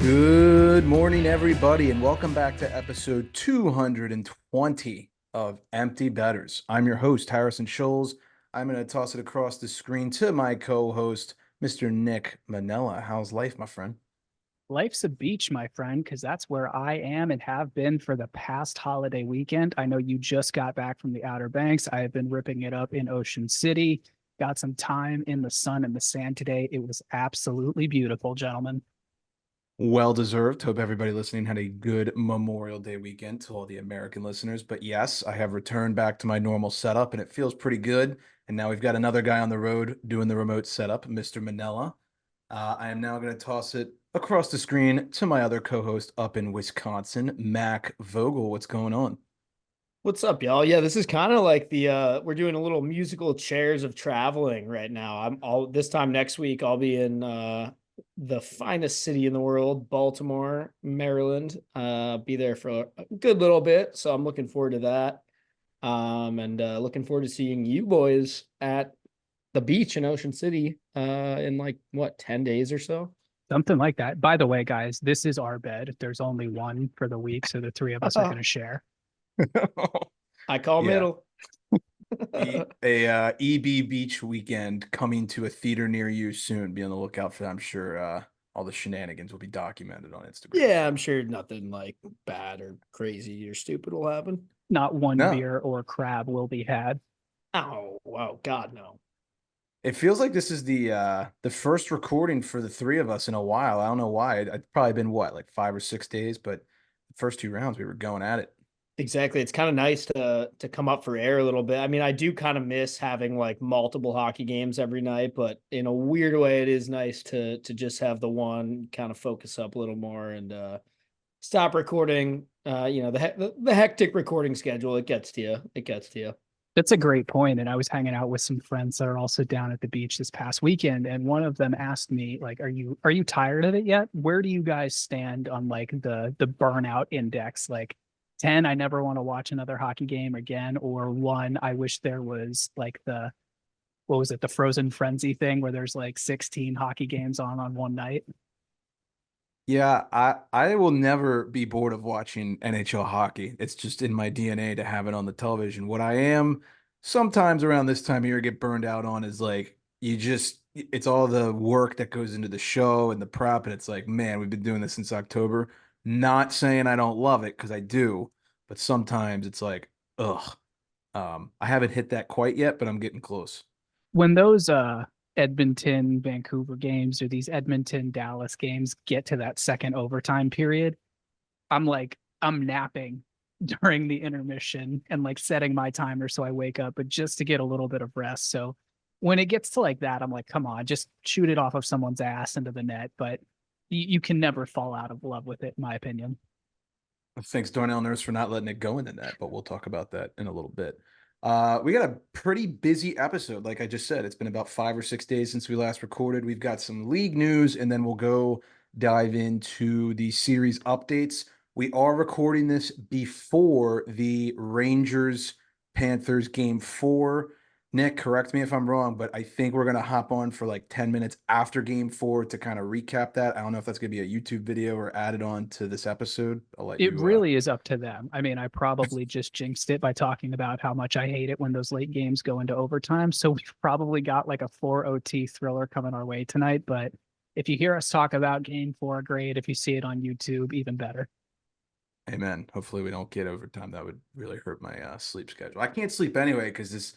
Good morning, everybody, and welcome back to episode 220 of Empty Betters. I'm your host, Harrison Scholes. I'm going to toss it across the screen to my co-host, Mr. Nick Manella. How's life, my friend? Life's a beach, my friend, because that's where I am and have been for the past holiday weekend. I know you just got back from the Outer Banks. I have been ripping it up in Ocean City. Got some time in the sun and the sand today. It was absolutely beautiful, gentlemen. Well deserved. Hope everybody listening had a good Memorial Day weekend to all the American listeners. But yes, I have returned back to my normal setup and it feels pretty good. And now we've got another guy on the road doing the remote setup, Mr. Manella. I am now going to toss it across the screen to my other co-host up in Wisconsin, Mac Vogel. What's going on? What's up, y'all? Yeah, this is kind of like the we're doing a little musical chairs of traveling right now. I'm all this time next week I'll be in the finest city in the world, Baltimore, Maryland. Be there for a good little bit, so I'm looking forward to that. And looking forward to seeing you boys at the beach in Ocean City in like what 10 days or so. Something like that. By the way, guys, this is our bed. There's only one for the week, so the three of us are going to share. I call Yeah. middle. EB Beach weekend coming to a theater near you soon. Be on the lookout for that. I'm sure all the shenanigans will be documented on Instagram. Yeah, I'm sure nothing like bad or crazy or stupid will happen. Not one No. beer or crab will be had. Oh, wow, God, no. It feels like this is the first recording for the three of us in a while. I don't know why. It's probably been what, like 5 or 6 days, but the first two rounds we were going at it. Exactly. It's kind of nice to come up for air a little bit. I mean, I do kind of miss having like multiple hockey games every night, but in a weird way, it is nice to just have the one kind of focus up a little more and stop recording. The hectic recording schedule. It gets to you. It gets to you. That's a great point. And I was hanging out with some friends that are also down at the beach this past weekend. And one of them asked me, like, are you tired of it yet? Where do you guys stand on like the burnout index? Like 10, I never want to watch another hockey game again, or one, I wish there was like the what was it, the Frozen Frenzy thing where there's like 16 hockey games on one night. Yeah, I will never be bored of watching NHL hockey. It's just in my DNA to have it on the television. What I am sometimes around this time of year get burned out on is like it's all the work that goes into the show and the prep, and it's like, man, we've been doing this since October. Not saying I don't love it because I do, but sometimes it's like, ugh. I haven't hit that quite yet, but I'm getting close. When those Edmonton Vancouver games or these Edmonton Dallas games get to that second overtime period, I'm napping during the intermission and like setting my timer so I wake up, but just to get a little bit of rest. So when it gets to like that, I'm like, come on, just shoot it off of someone's ass into the net. But you can never fall out of love with it, in my opinion. Thanks, Darnell Nurse, for not letting it go into that, but we'll talk about that in a little bit. We got a pretty busy episode. Like I just said, it's been about 5 or 6 days since we last recorded. We've got some league news, and then we'll go dive into the series updates. We are recording this before the Rangers Panthers game 4. Nick, correct me if I'm wrong, but I think we're going to hop on for like 10 minutes after game 4 to kind of recap that. I don't know if that's going to be a YouTube video or added on to this episode. I'll let It you. really is up to them. I mean, I probably just jinxed it by talking about how much I hate it when those late games go into overtime. So we've probably got like a 4 OT thriller coming our way tonight. But if you hear us talk about game 4, great. If you see it on YouTube, even better. Amen. Hopefully we don't get overtime. That would really hurt my sleep schedule. I can't sleep anyway because this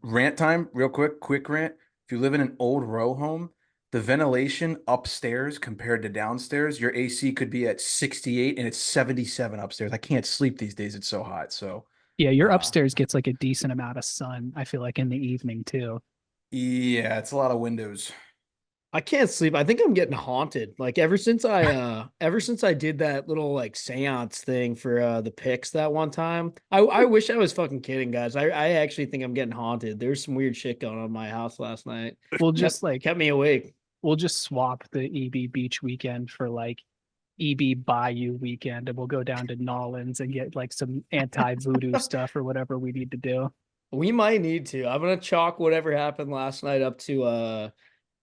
rant time, real quick rant. If you live in an old row home, the ventilation upstairs compared to downstairs, your AC could be at 68 and it's 77 upstairs. I can't sleep these days. It's so hot. So Yeah, your uh upstairs gets like a decent amount of sun, I feel like in the evening too. yeah, it's a lot of windows. I can't sleep. I think I'm getting haunted. Like ever since I did that little like seance thing for the picks that one time. I wish I was fucking kidding, guys. I actually think I'm getting haunted. There's some weird shit going on in my house last night. We'll Kept just like kept me awake. we'll just swap the EB Beach weekend for like EB Bayou weekend and we'll go down to Nolans and get like some anti-voodoo stuff or whatever we need to do. We might need to. I'm gonna chalk whatever happened last night up to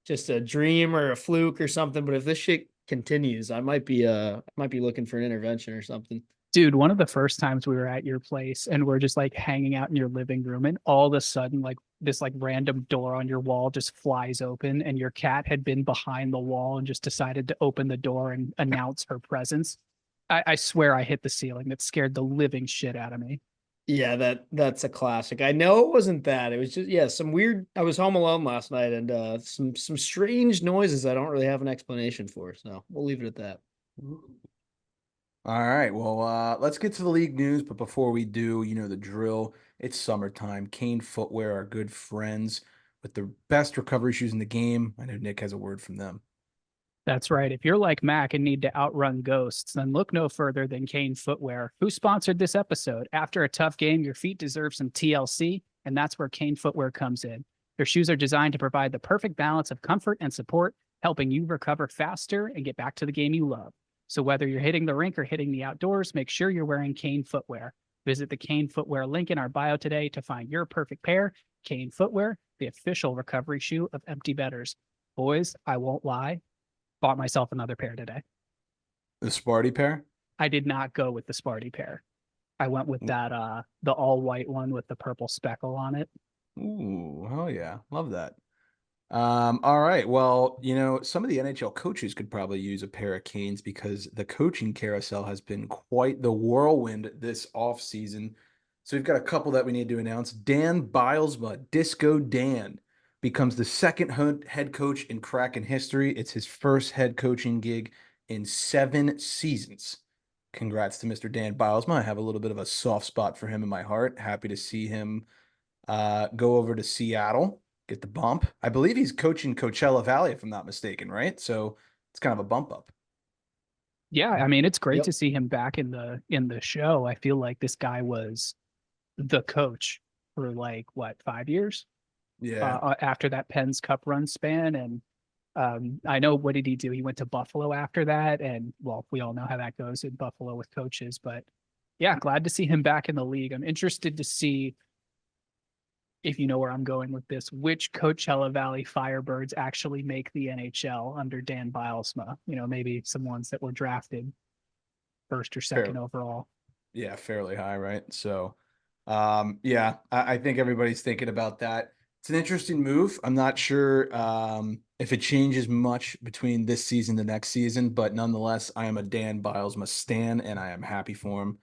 just a dream or a fluke or something. But if this shit continues, I might be looking for an intervention or something. Dude, one of the first times we were at your place and we're just like hanging out in your living room, and all of a sudden, like this like random door on your wall just flies open, and your cat had been behind the wall and just decided to open the door and announce her presence. I swear I hit the ceiling. That scared the living shit out of me. Yeah, that's a classic. I know it wasn't that. It was just some weird. I was home alone last night and some strange noises I don't really have an explanation for. So we'll leave it at that. All right. Well, let's get to the league news. But before we do, you know the drill. It's summertime. Kane Footwear are good friends with the best recovery shoes in the game. I know Nick has a word from them. That's right. If you're like Mac and need to outrun ghosts, then look no further than Kane Footwear, who sponsored this episode. After a tough game, your feet deserve some TLC, and that's where Kane Footwear comes in. Their shoes are designed to provide the perfect balance of comfort and support, helping you recover faster and get back to the game you love. So whether you're hitting the rink or hitting the outdoors, make sure you're wearing Kane Footwear. Visit the Kane Footwear link in our bio today to find your perfect pair. Kane Footwear, the official recovery shoe of empty bettors. Boys, I won't lie. Bought myself another pair today. The Sparty pair? I did not go with the Sparty pair. I went with that the all white one with the purple speckle on it. Ooh, oh yeah. Love that. All right. Well, you know, some of the NHL coaches could probably use a pair of Canes because the coaching carousel has been quite the whirlwind this offseason. So we've got a couple that we need to announce. Dan Bilesma, Disco Dan, becomes the second head coach in Kraken history. It's his first head coaching gig in 7 seasons. Congrats to Mr. Dan Bilesma. I have a little bit of a soft spot for him in my heart. Happy to see him go over to Seattle, get the bump. I believe he's coaching Coachella Valley, if I'm not mistaken, right? So it's kind of a bump up. Yeah, I mean it's great Yep. to see him back in the show. I feel like this guy was the coach for like what 5 years Yeah. after that Penn's Cup run span, and I know what did he do? He went to Buffalo after that, and well, we all know how that goes in Buffalo with coaches. But yeah, glad to see him back in the league. I'm interested to see, if you know where I'm going with this, which Coachella Valley Firebirds actually make the NHL under Dan Bilesma. You know, maybe some ones that were drafted first or second overall. Yeah, fairly high, right? So, yeah, I think everybody's thinking about that. It's an interesting move. I'm not sure if it changes much between this season and the next season, but nonetheless, I am a Dan Bilesma stan, and I am happy for him.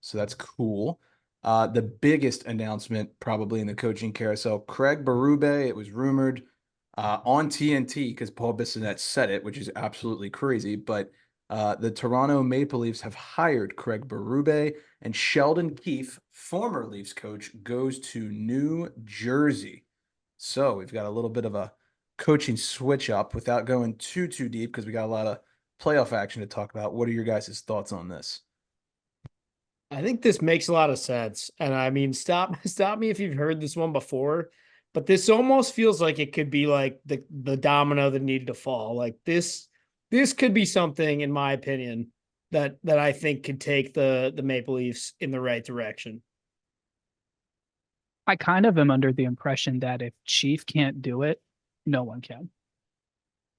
So that's cool. The biggest announcement probably in the coaching carousel, Craig Berube. It was rumored on TNT because Paul Bissonnette said it, which is absolutely crazy, but the Toronto Maple Leafs have hired Craig Berube, and Sheldon Keefe, former Leafs coach, goes to New Jersey. So we've got a little bit of a coaching switch up without going too deep because we got a lot of playoff action to talk about. What are your guys' thoughts on this? I think this makes a lot of sense. And I mean, stop me if you've heard this one before, but this almost feels like it could be like the domino that needed to fall. Like this could be something, in my opinion, that I think could take the Maple Leafs in the right direction. I kind of am under the impression that if Chief can't do it, no one can.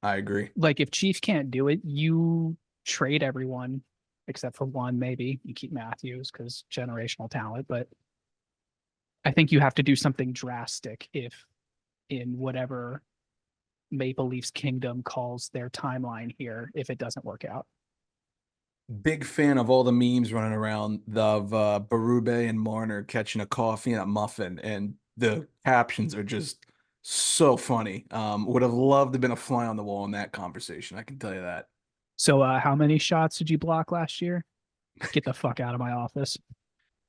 I agree. Like if Chief can't do it, you trade everyone except for one, maybe. You keep Matthews because generational talent, but I think you have to do something drastic if in whatever Maple Leafs kingdom calls their timeline here, if it doesn't work out. Big fan of all the memes running around of Berube and Marner catching a coffee and a muffin, and the captions are just so funny. Would have loved to have been a fly on the wall in that conversation. I can tell you that. So how many shots did you block last year? Get the fuck out of my office.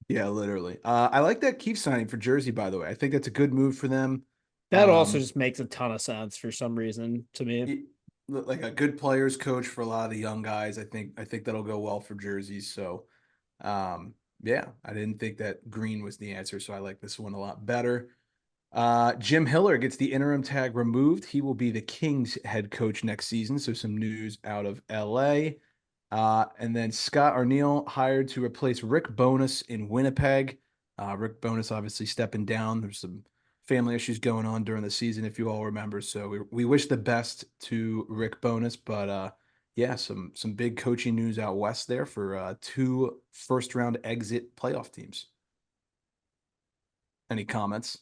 Yeah, literally. I like that Keefe signing for Jersey, by the way. I think that's a good move for them. That also just makes a ton of sense for some reason to me. Like a good players coach for a lot of the young guys. I think that'll go well for jerseys. So, yeah, I didn't think that green was the answer, so I like this one a lot better. Jim Hiller gets the interim tag removed. He will be the Kings head coach next season. So some news out of LA. And then Scott Arniel hired to replace Rick Bowness in Winnipeg. Rick Bowness obviously stepping down. There's some family issues going on during the season, if you all remember. So we wish the best to Rick Bowness, but yeah, some big coaching news out west there for two first round exit playoff teams. Any comments?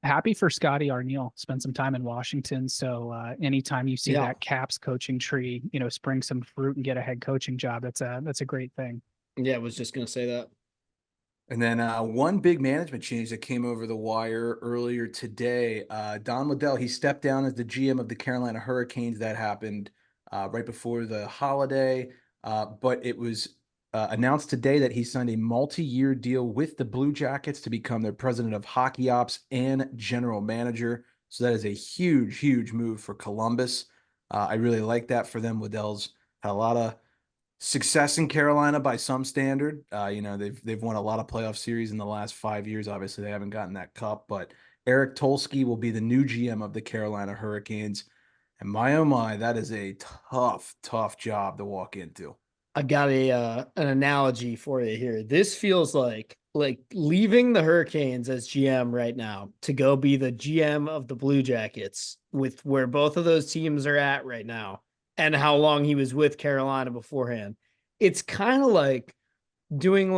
Happy for Scotty Arniel. Spent some time in Washington. So anytime you see Yeah. that Caps coaching tree, spring some fruit and get a head coaching job, that's a great thing. Yeah, I was just gonna say that. And then one big management change that came over the wire earlier today. Don Liddell, he stepped down as the GM of the Carolina Hurricanes. That happened right before the holiday. But it was announced today that he signed a multi-year deal with the Blue Jackets to become their president of hockey ops and general manager. So that is a huge, huge move for Columbus. I really like that for them. Liddell's had a lot of success in Carolina by some standard. They've won a lot of playoff series in the last 5 years. Obviously, they haven't gotten that cup, but Eric Tolsky will be the new GM of the Carolina Hurricanes. And my oh my, that is a tough, tough job to walk into. I got an analogy for you here. This feels like leaving the Hurricanes as GM right now to go be the GM of the Blue Jackets with where both of those teams are at right now and how long he was with Carolina beforehand. It's kind of like doing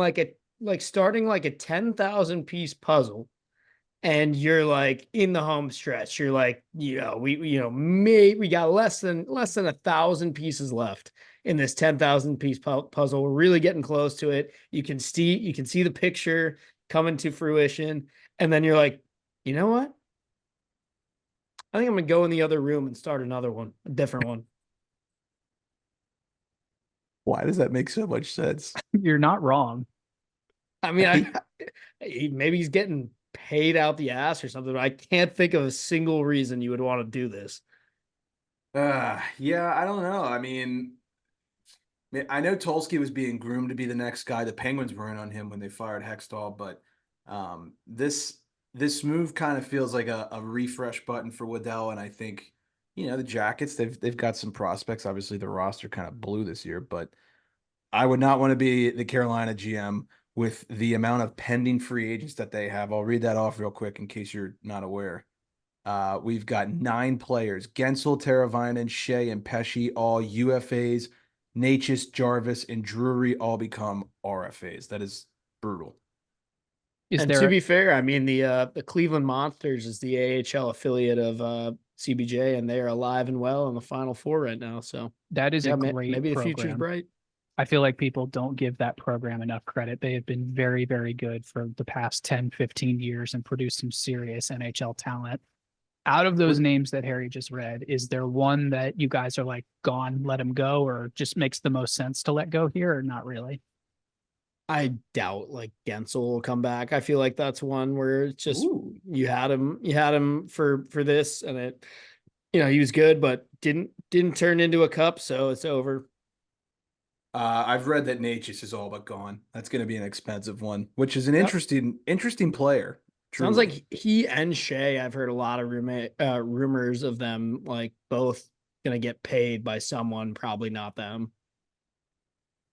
starting like a 10,000 piece puzzle and you're like in the home stretch. You're like, we got less than 1,000 pieces left in this 10,000 piece puzzle. We're really getting close to it. You can see the picture coming to fruition, and then you're like, you know what? I think I'm gonna go in the other room and start another one, a different one. Why does that make so much sense? You're not wrong. I mean, maybe he's getting paid out the ass or something, but I can't think of a single reason you would want to do this. Yeah, I don't know. I mean, I know Tolsky was being groomed to be the next guy. The Penguins were in on him when they fired Hextall, but this move kind of feels like a refresh button for Waddell. And I think, the Jackets, they've got some prospects. Obviously, the roster kind of blew this year, but I would not want to be the Carolina GM with the amount of pending free agents that they have. I'll read that off real quick in case you're not aware. We've got 9 players: Gensel, Teravainen, Shea, and Pesci, all UFAs. Natchez, Jarvis, and Drury all become RFAs. That is brutal. To be fair, I mean the Cleveland Monsters is the AHL affiliate of CBJ, and they are alive and well in the Final Four right now. So that is a great maybe program. The future's bright. I feel like people don't give that program enough credit. They have been very, very good for the past 10, 15 years and produced some serious NHL talent. Out of those names that Harry just read, is there one that you guys are like, gone, let him go, or just makes the most sense to let go here, or not really? I doubt like Gensel will come back. I feel like that's one where it's just you had him for this, and it, he was good, but didn't turn into a cup, so it's over. I've read that Natchez is all but gone. That's going to be an expensive one, which is an interesting player. Truly. Sounds like he and Shea, I've heard a lot of rumors of them like both going to get paid by someone, probably not them.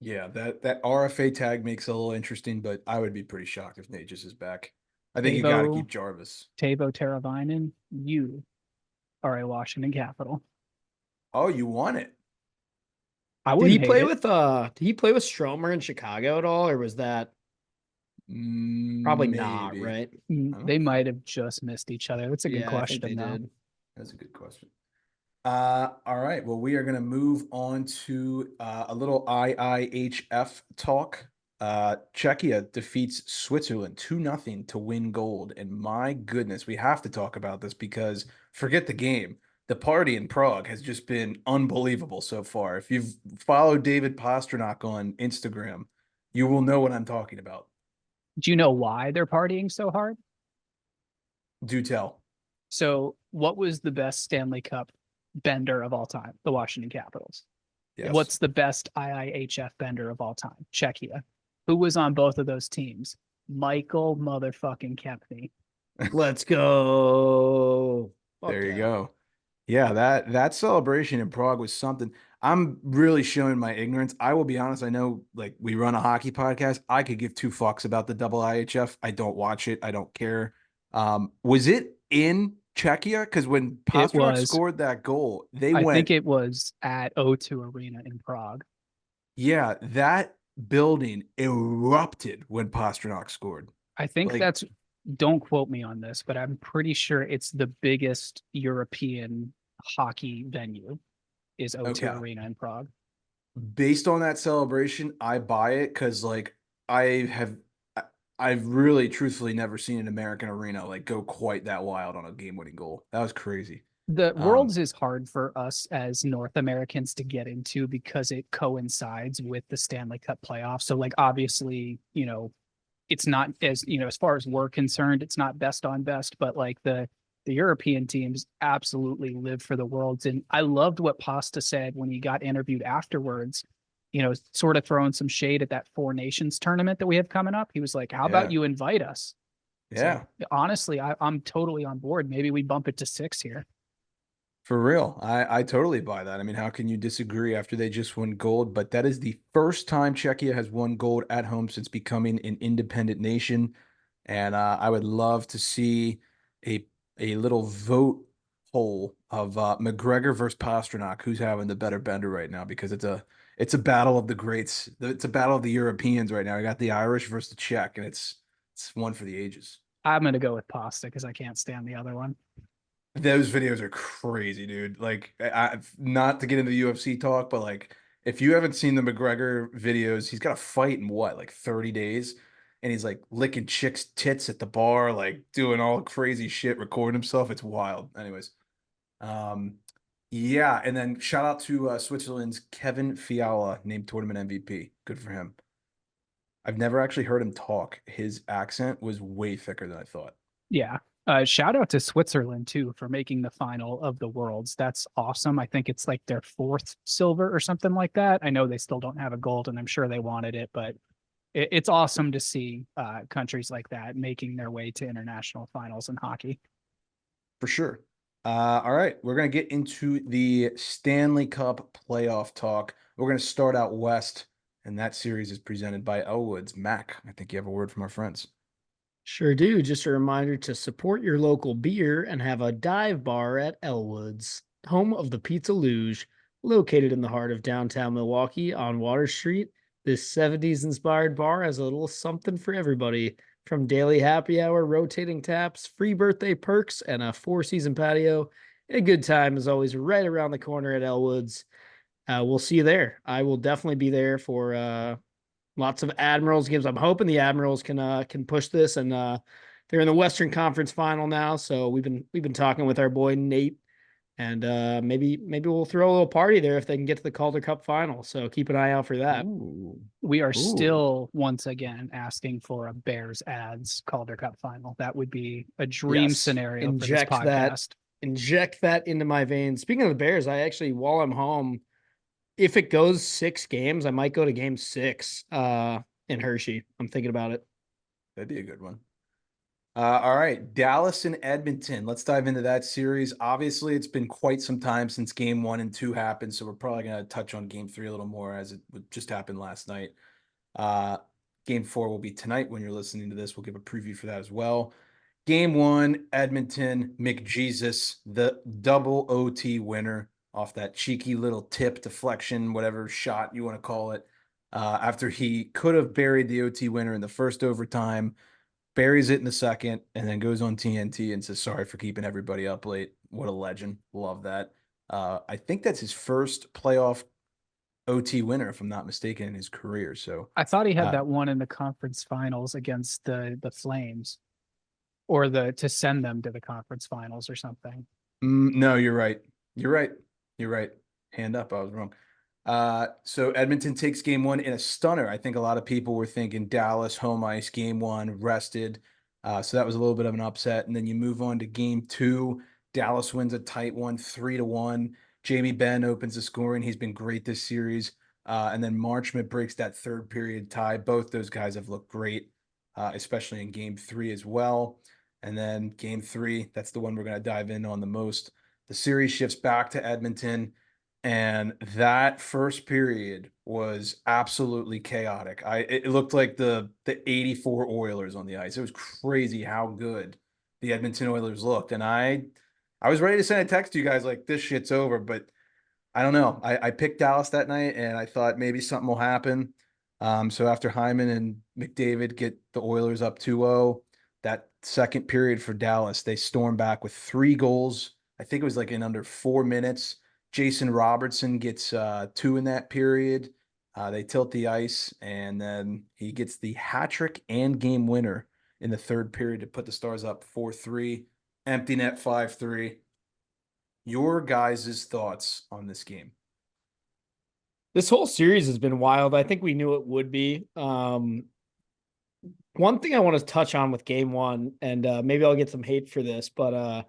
Yeah, that RFA tag makes it a little interesting, but I would be pretty shocked if Natchez is back. I think you got to keep Jarvis. Teuvo Teravainen, you are a Washington Capital. Oh, you want it? Did he play with Stromer in Chicago at all, or was that probably maybe not, right? They might have just missed each other. That's a good question, though. That's a good question. All right. Well, we are going to move on to a little IIHF talk. Czechia defeats Switzerland 2-0 to win gold. And my goodness, we have to talk about this because forget the game. The party in Prague has just been unbelievable so far. If you've followed David Pasternak on Instagram, you will know what I'm talking about. Do you know why they're partying so hard? Do tell. So what was the best Stanley Cup bender of all time? The Washington Capitals. Yes. What's the best IIHF bender of all time? Czechia. Who was on both of those teams? Michael motherfucking Kempny. Let's go. There you go. Yeah, that celebration in Prague was something. I'm really showing my ignorance. I will be honest. I know, like, we run a hockey podcast. I could give 2 fucks about the double IHF. I don't watch it. I don't care. Was it in Czechia? Because when It Pasternak was, scored that goal, they I went, think it was at O2 Arena in Prague. yeah, that building erupted when Pasternak scored. I think Like, that's, don't quote me on this, but I'm pretty sure it's the biggest European hockey venue is O2 okay, Arena in Prague. based on that celebration, I buy it because like I have I- I've really truthfully never seen an American arena like go quite that wild on a game-winning goal. That was crazy. The Um, Worlds is hard for us as North Americans to get into because it coincides with the Stanley Cup playoffs. So like obviously, it's not as, as far as we're concerned, it's not best on best, but like the European teams absolutely live for the Worlds. And I loved what Pasta said when he got interviewed afterwards, sort of throwing some shade at that Four Nations tournament that we have coming up. He was like, how about yeah, you invite us? So yeah. honestly, I'm totally on board. Maybe we bump it to 6 here. For real. I totally buy that. I mean, how can you disagree after they just won gold? But that is the first time Czechia has won gold at home since becoming an independent nation. And I would love to see a a little vote poll of McGregor versus Pasternak, who's having the better bender right now, because it's a battle of the greats. It's a battle of the Europeans right now. We got the Irish versus the Czech, and it's one for the ages. I'm gonna go with Pasta because I can't stand the other one. Those videos are crazy, dude. Like, not to get into the UFC talk, but like, if you haven't seen the McGregor videos, he's got a fight in what, like 30 days, and he's like licking chicks' tits at the bar, like doing all crazy shit, recording himself. It's wild. Anyways, um, yeah, and then shout out to Switzerland's Kevin Fiala, named tournament MVP. Good for him. I've never actually heard him talk. His accent was way thicker than I thought. Yeah. Shout out to Switzerland too for making the final of the Worlds. That's awesome. I think it's like their fourth silver or something like that. I know they still don't have a gold, and I'm sure they wanted it, but it's awesome to see countries like that making their way to international finals in hockey. For sure. All right, we're gonna get into the Stanley Cup playoff talk. We're gonna start out west, and that series is presented by Elwood's. Mac, I think you have a word from our friends. Sure do. Just a reminder to support your local beer and have a dive bar at Elwood's, home of the Pizza Luge, located in the heart of downtown Milwaukee on Water Street. This 70s inspired bar has a little something for everybody, from daily happy hour, rotating taps, free birthday perks, and a four-season patio. A good time is always right around the corner at Elwood's. We'll see you there. I will definitely be there for lots of Admirals games. I'm hoping the Admirals can push this, and they're in the Western Conference Final now. So we've been talking with our boy Nate, and maybe we'll throw a little party there if they can get to the Calder Cup Final. So keep an eye out for that. Ooh, We are ooh, still once again asking for a Bears ads Calder Cup final. That would be a dream Yes, scenario for this podcast. inject that into my veins. Speaking of the Bears, I actually, while I'm home, if it goes 6 games, I might go to game 6 in Hershey. I'm thinking about it. that'd be a good one. All right, Dallas and Edmonton. Let's dive into that series. Obviously, it's been quite some time since game 1 and 2 happened, so we're probably gonna touch on game 3 a little more, as it just happened last night. Uh, Game 4 will be tonight when you're listening to this. We'll give a preview for that as well. Game 1, Edmonton, McJesus, the double OT winner off that cheeky little tip, deflection, whatever shot you want to call it. After he could have buried the OT winner in the first overtime, buries it in the second, and then goes on TNT and says, sorry for keeping everybody up late. What a legend. Love that. I think that's his first playoff OT winner, if I'm not mistaken, in his career. So, I thought he had uh, that one in the conference finals against the Flames, or the to send them to the conference finals or something. no, you're right. You're right. You're right. Hand up. I was wrong. So Edmonton takes game 1 in a stunner. I think a lot of people were thinking Dallas home ice game 1 rested. So that was a little bit of an upset. And then you move on to game 2. Dallas wins a tight one, 3-1. Jamie Benn opens the scoring. He's been great this series. And then Marchment breaks that third period tie. Both those guys have looked great, especially in game 3 as well. And then game 3, that's the one we're going to dive in on the most. The series shifts back to Edmonton. And that first period was absolutely chaotic. It looked like the 84 Oilers on the ice. It was crazy how good the Edmonton Oilers looked. And I was ready to send a text to you guys like this shit's over, but I don't know. I picked Dallas that night, and I thought maybe something will happen. So after Hyman and McDavid get the Oilers up 2-0, that second period for Dallas, they storm back with 3 goals. I think it was like in under 4 minutes. Jason Robertson gets 2 in that period. They tilt the ice, and then he gets the hat trick and game winner in the third period to put the Stars up 4-3. Empty net 5-3. Your guys' thoughts on this game? This whole series has been wild. I think we knew it would be. One thing I want to touch on with game one, and maybe I'll get some hate for this, but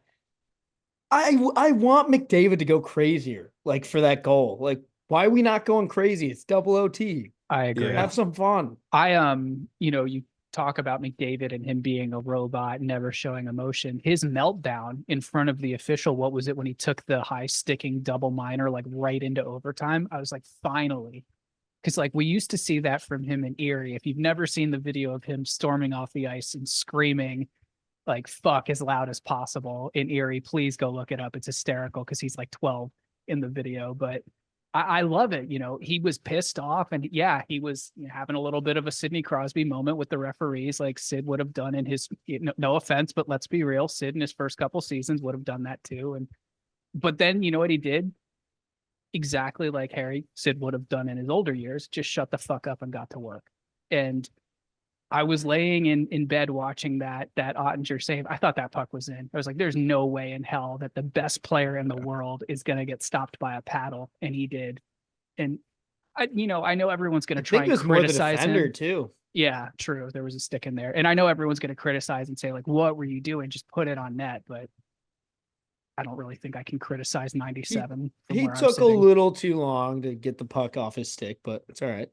I want McDavid to go crazier, like for that goal. Like, why are we not going crazy? It's double OT. I agree. Have some fun. You talk about McDavid and him being a robot, never showing emotion. His meltdown in front of the official, what was it when he took the high sticking double minor like right into overtime? I was like, finally. Because like we used to see that from him in Erie. If you've never seen the video of him storming off the ice and screaming like fuck as loud as possible in Erie, please go look it up. It's hysterical because he's like 12 in the video. But I love it. He was pissed off, and yeah, he was having a little bit of a Sidney Crosby moment with the referees, like Sid would have done in his, no offense, but let's be real, Sid in his first couple seasons would have done that too. But then you know what he did? Exactly like Harry Sid would have done in his older years, just shut the fuck up and got to work. And I was laying in bed watching that Ottinger save. I thought that puck was in. I was like, there's no way in hell that the best player in the world is going to get stopped by a paddle. And he did. And I know everyone's going to try and criticize him too. Yeah, true. There was a stick in there. And I know everyone's going to criticize and say like, what were you doing? Just put it on net. But I don't really think I can criticize 97. He took a little too long to get the puck off his stick, but it's all right.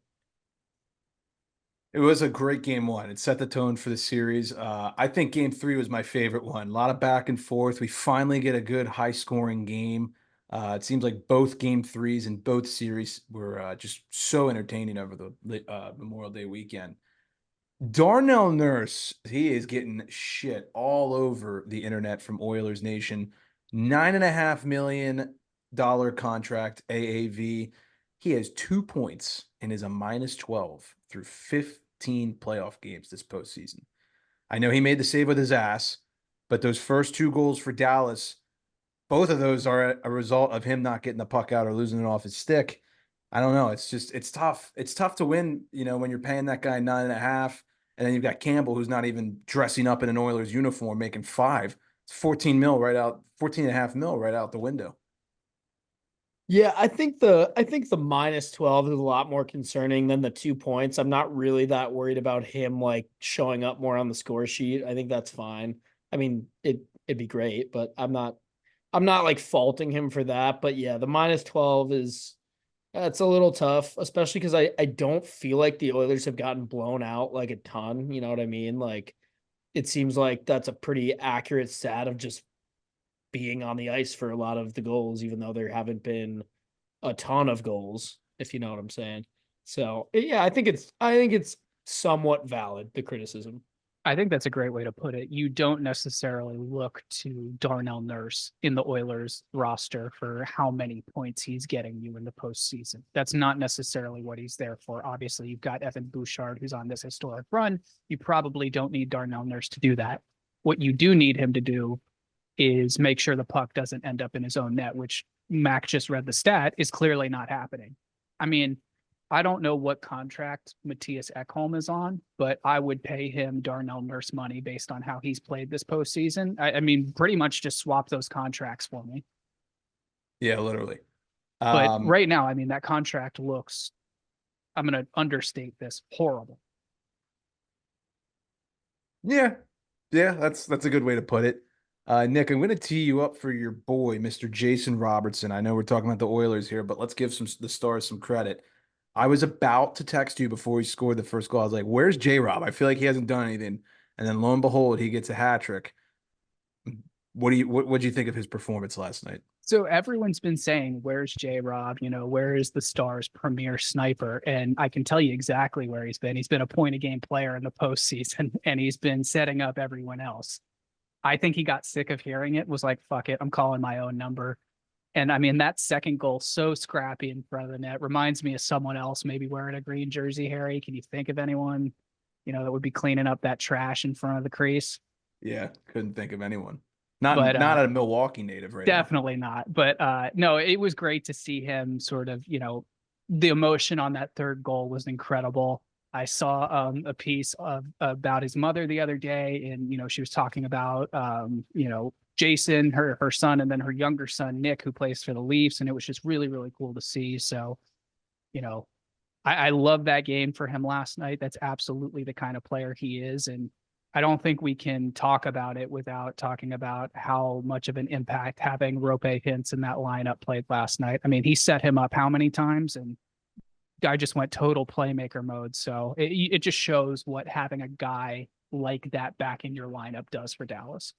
It was a great game one. It set the tone for the series. I think game three was my favorite one. A lot of back and forth. We finally get a good high scoring game. It seems like both game threes and both series were just so entertaining over the Memorial Day weekend. Darnell Nurse, he is getting shit all over the internet from Oilers Nation. $9.5 million contract AAV. He has 2 points and is a -12 through 15 playoff games this postseason. I know he made the save with his ass, but those first 2 goals for Dallas, both of those are a result of him not getting the puck out or losing it off his stick. I don't know. It's tough. It's tough to win, when you're paying that guy 9.5, and then you've got Campbell, who's not even dressing up in an Oilers uniform, making 5. It's 14 mil right out, 14.5 mil right out the window. Yeah, I think the -12 is a lot more concerning than the 2 points. I'm not really that worried about him like showing up more on the score sheet. I think that's fine. I mean, it'd be great, but I'm not like faulting him for that. But yeah, the -12 it's a little tough, especially because I don't feel like the Oilers have gotten blown out like a ton. You know what I mean? Like it seems like that's a pretty accurate stat of just being on the ice for a lot of the goals, even though there haven't been a ton of goals, if you know what I'm saying. So yeah, I think it's somewhat valid, the criticism. I think that's a great way to put it. You don't necessarily look to Darnell Nurse in the Oilers roster for how many points he's getting you in the postseason. That's not necessarily what he's there for. Obviously, you've got Evan Bouchard, who's on this historic run. You probably don't need Darnell Nurse to do that. What you do need him to do is make sure the puck doesn't end up in his own net, which Mac just read the stat is clearly not happening. I mean, I don't know what contract Matthias Ekholm is on, but I would pay him Darnell Nurse money based on how he's played this postseason. I mean, pretty much just swap those contracts for me. Yeah, literally. But right now, I mean, that contract looks, I'm going to understate this, horrible. Yeah, that's a good way to put it. Nick, I'm going to tee you up for your boy, Mr. Jason Robertson. I know we're talking about the Oilers here, but let's give the Stars some credit. I was about to text you before he scored the first goal. I was like, where's J-Rob? I feel like he hasn't done anything. And then lo and behold, he gets a hat trick. What do you think of his performance last night? So everyone's been saying, where's J-Rob? Where is the Stars' premier sniper? And I can tell you exactly where he's been. He's been a point-a-game player in the postseason, and he's been setting up everyone else. I think he got sick of hearing it, was like, fuck it, I'm calling my own number. And I mean, that second goal, so scrappy in front of the net, reminds me of someone else maybe wearing a green jersey, Harry. Can you think of anyone, that would be cleaning up that trash in front of the crease? Yeah, couldn't think of anyone. But Not a Milwaukee native right now. definitely not. But no, it was great to see him sort of, the emotion on that third goal was incredible. I saw a piece about his mother the other day, and she was talking about Jason, her son, and then her younger son Nick, who plays for the Leafs, and it was just really, really cool to see. So, I love that game for him last night. That's absolutely the kind of player he is, and I don't think we can talk about it without talking about how much of an impact having Rope Hintz in that lineup played last night. I mean, he set him up how many times, and guy just went total playmaker mode. So it just shows what having a guy like that back in your lineup does for Dallas.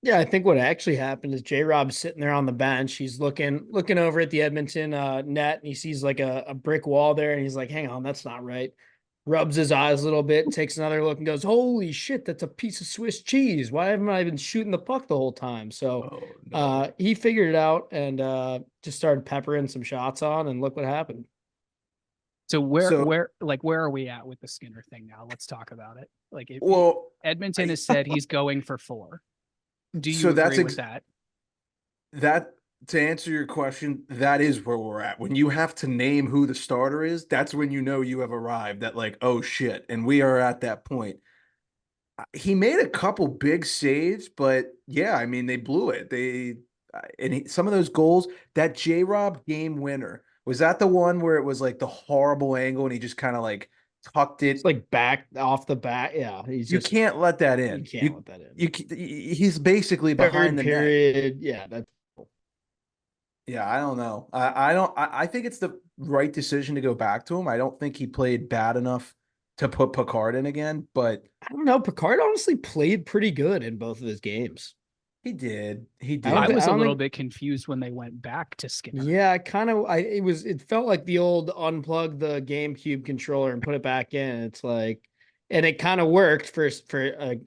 Yeah, I think what actually happened is J-Rob's sitting there on the bench. He's looking over at the Edmonton net, and he sees like a brick wall there, and he's like, hang on, that's not right. Rubs his eyes a little bit, takes another look, and goes, holy shit, that's a piece of Swiss cheese. Why haven't I been shooting the puck the whole time? So he figured it out and just started peppering some shots on, and look what happened. So where are we at with the Skinner thing now? Let's talk about it. Like, Edmonton has said he's going for 4. Do you agree with that? That, to answer your question, that is where we're at. When you have to name who the starter is, that's when you know you have arrived at, like, oh shit. And we are at that point. He made a couple big saves, but yeah, I mean, they blew it. Some of those goals, that J-Rob game winner, was that the one where it was like the horrible angle and he just kind of like tucked it, it's like back off the bat? Yeah, you can't let that in. You can't let that in. He's basically behind the period. net. Yeah, that's. Yeah, I don't know. I think it's the right decision to go back to him. I don't think he played bad enough to put Picard in again, but I don't know. Picard honestly played pretty good in both of his games. He did. I was a little bit confused when they went back to Skinner. Yeah, it felt like the old unplug the GameCube controller and put it back in. It's like, and it kind of worked for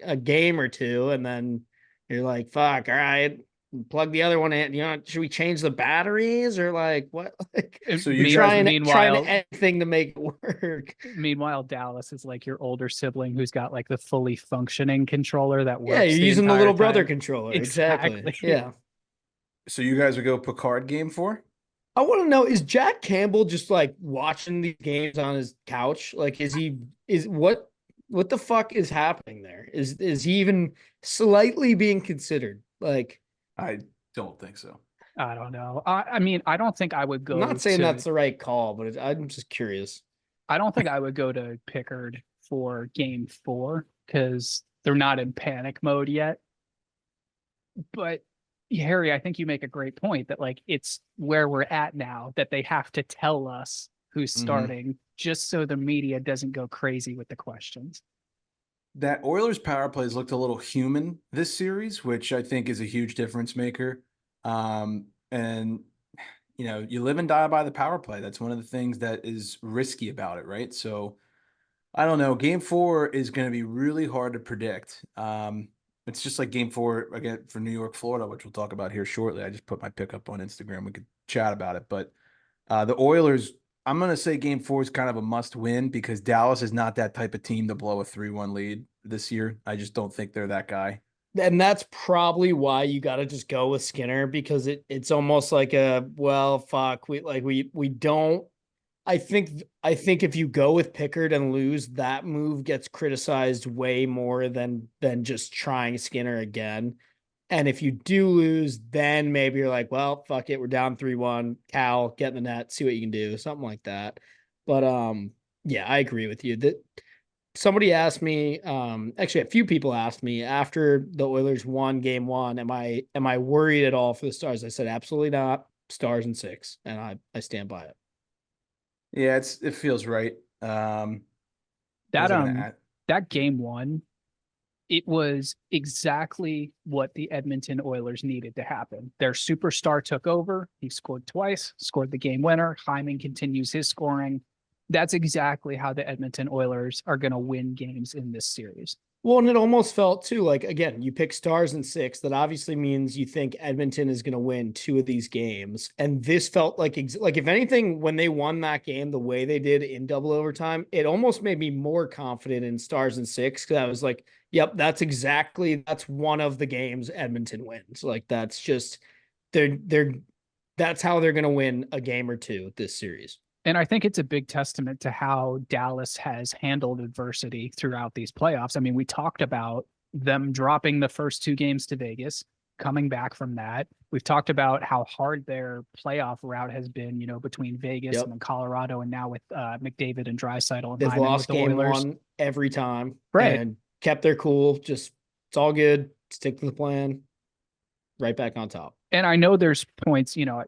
a game or two, and then you're like, fuck, all right, plug the other one in. Should we change the batteries or like what? Like, so you're trying anything to make it work. Meanwhile, Dallas is like your older sibling who's got like the fully functioning controller that works. Yeah, you're using the little brother time. controller. Exactly. Yeah. So you guys would go Picard game 4? I want to know, is Jack Campbell just like watching these games on his couch? Like, what the fuck is happening there? Is he even slightly being considered? Like, I don't think so. I don't know. I mean, I don't think I would go. I'm not saying that's the right call, but I'm just curious. I don't think I would go to Pickard for game 4 because they're not in panic mode yet. But Harry, I think you make a great point that like it's where we're at now, that they have to tell us who's starting just so the media doesn't go crazy with the questions. That Oilers power plays looked a little human this series, which I think is a huge difference maker. And you live and die by the power play. That's one of the things that is risky about it, right? So I don't know. Game 4 is going to be really hard to predict. It's just like game 4 again for New York, Florida, which we'll talk about here shortly. I just put my pickup on Instagram. We could chat about it, but the Oilers, I'm going to say game 4 is kind of a must win because Dallas is not that type of team to blow a 3-1 lead this year. I just don't think they're that guy. And that's probably why you got to just go with Skinner, because it's almost like we don't. I think if you go with Pickard and lose, that move gets criticized way more than just trying Skinner again. And if you do lose, then maybe you're like, well, fuck it, we're down 3-1. Cal, get in the net, see what you can do, something like that. But yeah, I agree with you. That somebody asked me, actually a few people asked me after the Oilers won game 1, am I worried at all for the Stars? I said absolutely not. Stars in 6, and I stand by it. Yeah, it feels right. That game 1, it was exactly what the Edmonton Oilers needed to happen. Their superstar took over. He scored twice, scored the game winner. Hyman continues his scoring. That's exactly how the Edmonton Oilers are going to win games in this series. Well, and it almost felt too like, again, you pick Stars in 6. That obviously means you think Edmonton is going to win 2 of these games. And this felt like, like if anything, when they won that game the way they did in double overtime, it almost made me more confident in Stars in 6, because I was like, yep, that's one of the games Edmonton wins. Like that's just they're that's how they're going to win a game or two this series. And I think it's a big testament to how Dallas has handled adversity throughout these playoffs. I mean, we talked about them dropping the first 2 games to Vegas, coming back from that. We've talked about how hard their playoff route has been, between Vegas Yep. and then Colorado, and now with McDavid and Draisaitl and They've Hyman with lost the game Oilers. 1 every time, Right. and kept their cool. Just, it's all good. Stick to the plan. Right back on top. And I know there's points, and I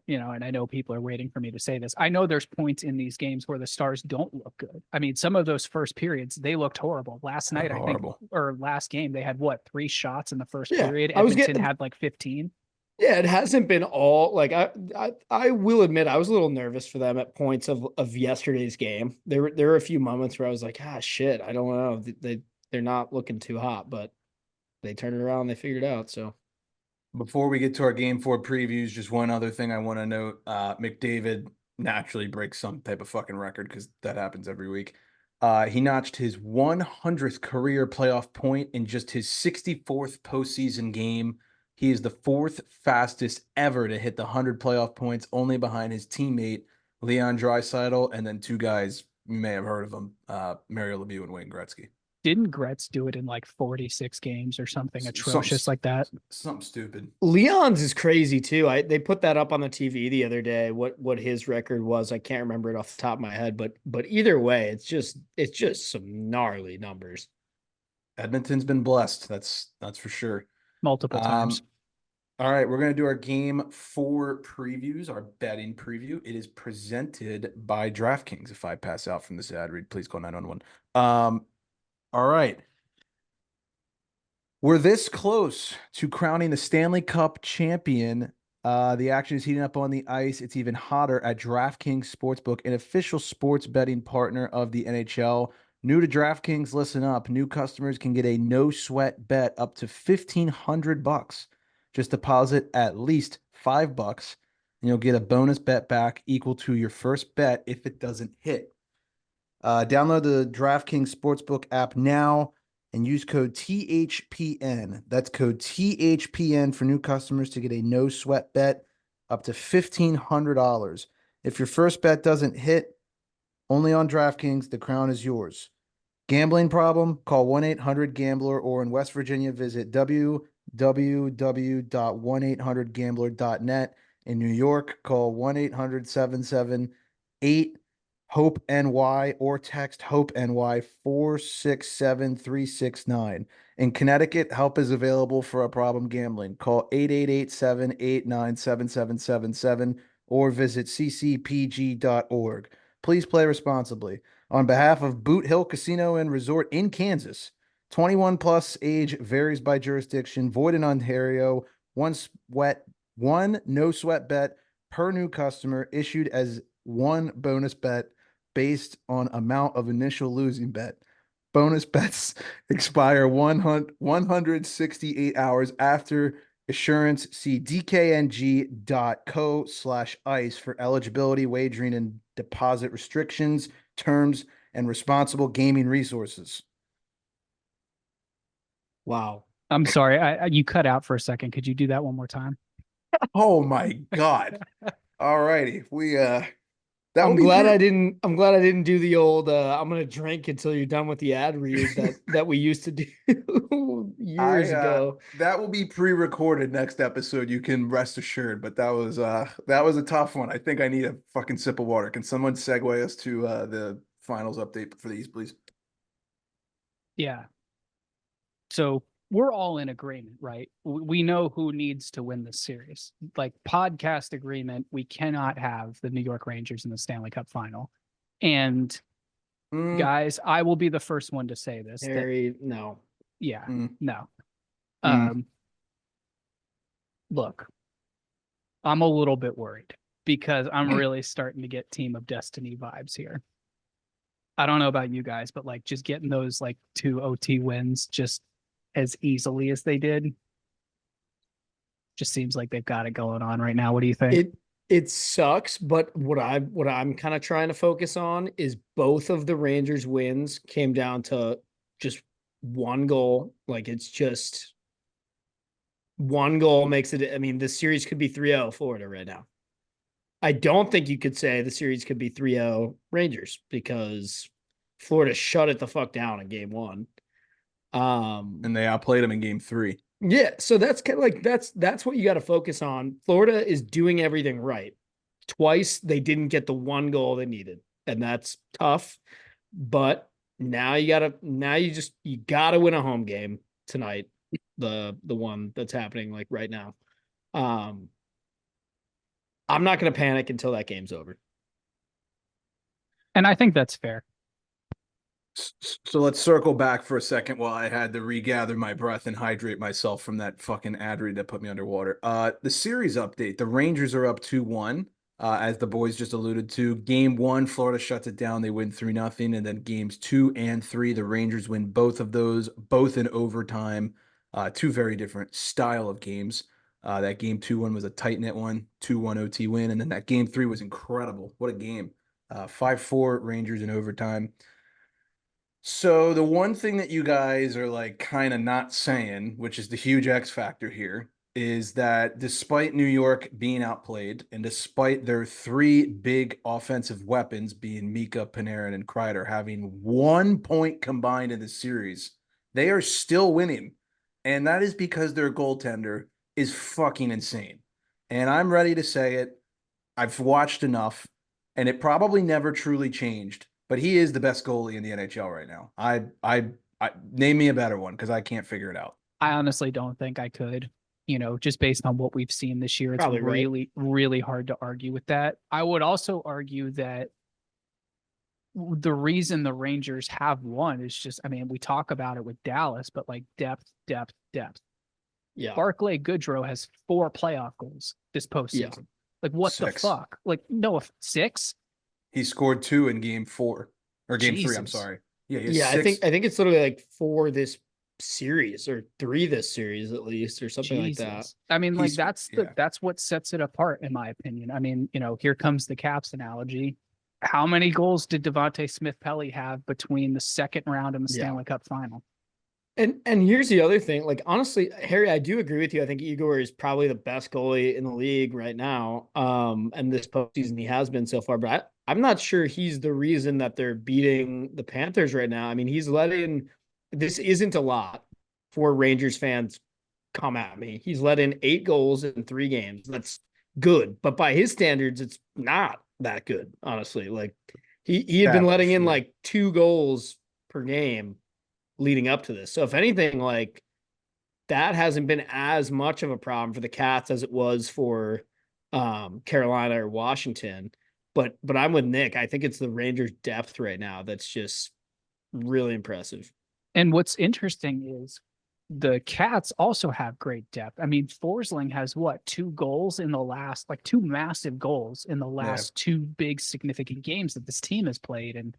know people are waiting for me to say this. I know there's points in these games where the Stars don't look good. I mean, some of those first periods, they looked horrible. Last night, I think, or last game, they had 3 shots in the first period. Edmonton had like 15. Yeah, it hasn't been all like I will admit I was a little nervous for them at points of yesterday's game. There were a few moments where I was like, shit, I don't know. They're not looking too hot, but they turned it around and they figured it out. So Before we get to our game 4 previews, just one other thing I want to note. McDavid naturally breaks some type of fucking record because that happens every week. He notched his 100th career playoff point in just his 64th postseason game. He is the 4th fastest ever to hit the 100 playoff points, only behind his teammate, Leon Draisaitl, and then 2 guys, you may have heard of them, Mario Lemieux and Wayne Gretzky. Didn't Gretz do it in like 46 games or something atrocious like that? Something stupid. Leon's is crazy too. They put that up on the TV the other day. What his record was, I can't remember it off the top of my head. But either way, it's just some gnarly numbers. Edmonton's been blessed. That's for sure. Multiple times. All right, we're gonna do our game 4 previews, our betting preview. It is presented by DraftKings. If I pass out from this ad read, please call 911. All right. We're this close to crowning the Stanley Cup champion. The action is heating up on the ice. It's even hotter at DraftKings Sportsbook, an official sports betting partner of the NHL. New to DraftKings, listen up. New customers can get a no-sweat bet up to $1,500. Just deposit at least $5, and you'll get a bonus bet back equal to your first bet if it doesn't hit. Download the DraftKings Sportsbook app now and use code THPN. That's code THPN for new customers to get a no sweat bet up to $1,500. If your first bet doesn't hit, only on DraftKings, the crown is yours. Gambling problem? Call 1-800-GAMBLER, or in West Virginia, visit www.1800gambler.net. In New York, call 1-800-778 Hope NY or text Hope NY 467-369. In Connecticut, help is available for a problem gambling. Call 888-789-7777 or visit ccpg.org. Please play responsibly. On behalf of Boot Hill Casino and Resort in Kansas, 21 plus, age varies by jurisdiction, void in Ontario, one no sweat bet per new customer, issued as one bonus bet based on amount of initial losing bet. Bonus bets expire 168 hours after issuance. See dkng.co/ice for eligibility, wagering, and deposit restrictions, terms, and responsible gaming resources. Wow. I'm sorry. You cut out for a second. Could you do that one more time? Oh my God. All righty. I'm glad I didn't do the old I'm gonna drink until you're done with the ad read that we used to do years ago. That will be pre-recorded next episode. You can rest assured. But that was a tough one. I think I need a fucking sip of water. Can someone segue us to the finals update for these, please? Yeah. So we're all in agreement, right? We know who needs to win this series. Like podcast agreement, we cannot have the New York Rangers in the Stanley Cup final. And guys, I will be the first one to say this. No. Yeah, no. Look, I'm a little bit worried because I'm really starting to get Team of Destiny vibes here. I don't know about you guys, but like just getting those like 2 OT wins just as easily as they did. Just seems like they've got it going on right now. What do you think? It sucks, but what I'm kind of trying to focus on is both of the Rangers wins came down to just one goal. Like it's just one goal makes it. I mean, the series could be 3-0 Florida right now. I don't think you could say the series could be 3-0 Rangers because Florida shut it the fuck down in game one. And they outplayed them in game 3. Yeah, so that's kind of like that's what you got to focus on. Florida is doing everything right. Twice they didn't get the one goal they needed, and that's tough. But now you gotta win a home game tonight. The one that's happening like right now. I'm not gonna panic until that game's over. And I think that's fair. So let's circle back for a second while I had to regather my breath and hydrate myself from that fucking ad read that put me underwater. The series update, the Rangers are up 2-1, as the boys just alluded to. Game 1, Florida shuts it down. They win 3-0. And then games 2 and 3, the Rangers win both of those, both in overtime. Two very different style of games. That game 2-1 was a tight knit one, 2-1 OT win. And then that game 3 was incredible. What a game. 5-4 Rangers in overtime. So the one thing that you guys are like kind of not saying, which is the huge X factor here, is that despite New York being outplayed and despite their 3 big offensive weapons being Mika, Panarin, and Kreider having 1 point combined in the series, they are still winning. And that is because their goaltender is fucking insane. And I'm ready to say it. I've watched enough, and it probably never truly changed. But he is the best goalie in the NHL right now. I name me a better one because I can't figure it out. I honestly don't think I could, just based on what we've seen this year. It's Probably right. really, really hard to argue with that. I would also argue that the reason the Rangers have won is just, I mean, we talk about it with Dallas, but like depth. Yeah. Barclay Goodrow has 4 playoff goals this postseason. Yeah. Like, what 6. the fuck? Like, no, 6? He scored 2 in game 4 or game 3. I'm Jesus. sorry. Yeah, Yeah, I think it's literally like 4 this series or 3 this series at least or something like that. Jesus. I mean, like He's- that's what sets it apart, in my opinion. I mean, here comes the Caps analogy. How many goals did Devontae Smith-Pelly have between the second round and the Yeah. Stanley Cup final? And here's the other thing. Like honestly, Harry, I do agree with you. I think Igor is probably the best goalie in the league right now. And this postseason he has been so far, but I'm not sure he's the reason that they're beating the Panthers right now. I mean, he's let in, this isn't a lot for Rangers fans. Come at me. He's let in 8 goals in 3 games. That's good, but by his standards, it's not that good, honestly. Like he had been letting in like 2 goals per game leading up to this. So if anything, like that hasn't been as much of a problem for the Cats as it was for Carolina or Washington. But I'm with Nick. I think it's the Rangers' depth right now that's just really impressive. And what's interesting is the Cats also have great depth. I mean, Forsling has 2 goals in the last, like 2 massive goals in the last 2 big significant games that this team has played. And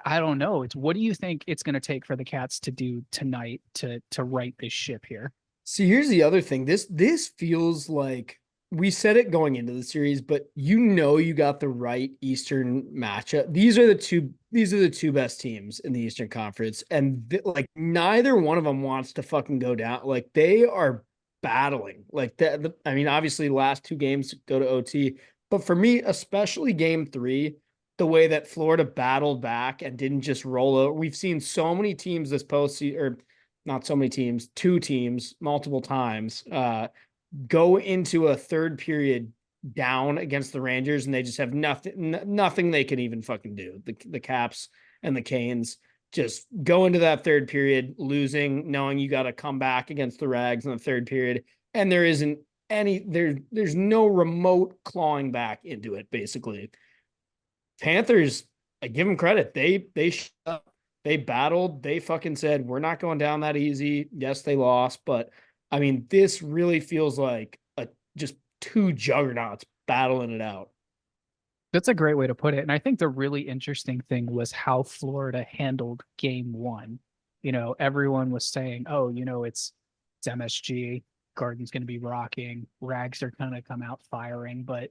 I don't know. What do you think it's going to take for the Cats to do tonight to right this ship here? See, here's the other thing. This feels like we said it going into the series, but you got the right Eastern matchup. These are the two best teams in the Eastern Conference, and like neither one of them wants to fucking go down. Like they are battling. Like that. I mean, obviously, last 2 games go to OT, but for me, especially game 3. The way that Florida battled back and didn't just roll over. We've seen so many teams this postseason, or not so many teams, 2 teams, multiple times, go into a third period down against the Rangers, and they just have nothing they can even fucking do. The Caps and the Canes just go into that third period losing, knowing you got to come back against the Rags in the third period, and there isn't there's no remote clawing back into it, basically. Panthers, I give them credit. They battled. They fucking said, we're not going down that easy. Yes, they lost, but I mean, this really feels like just 2 juggernauts battling it out. That's a great way to put it. And I think the really interesting thing was how Florida handled game 1. everyone was saying, oh, it's MSG, Garden's going to be rocking, Rags are going to come out firing, but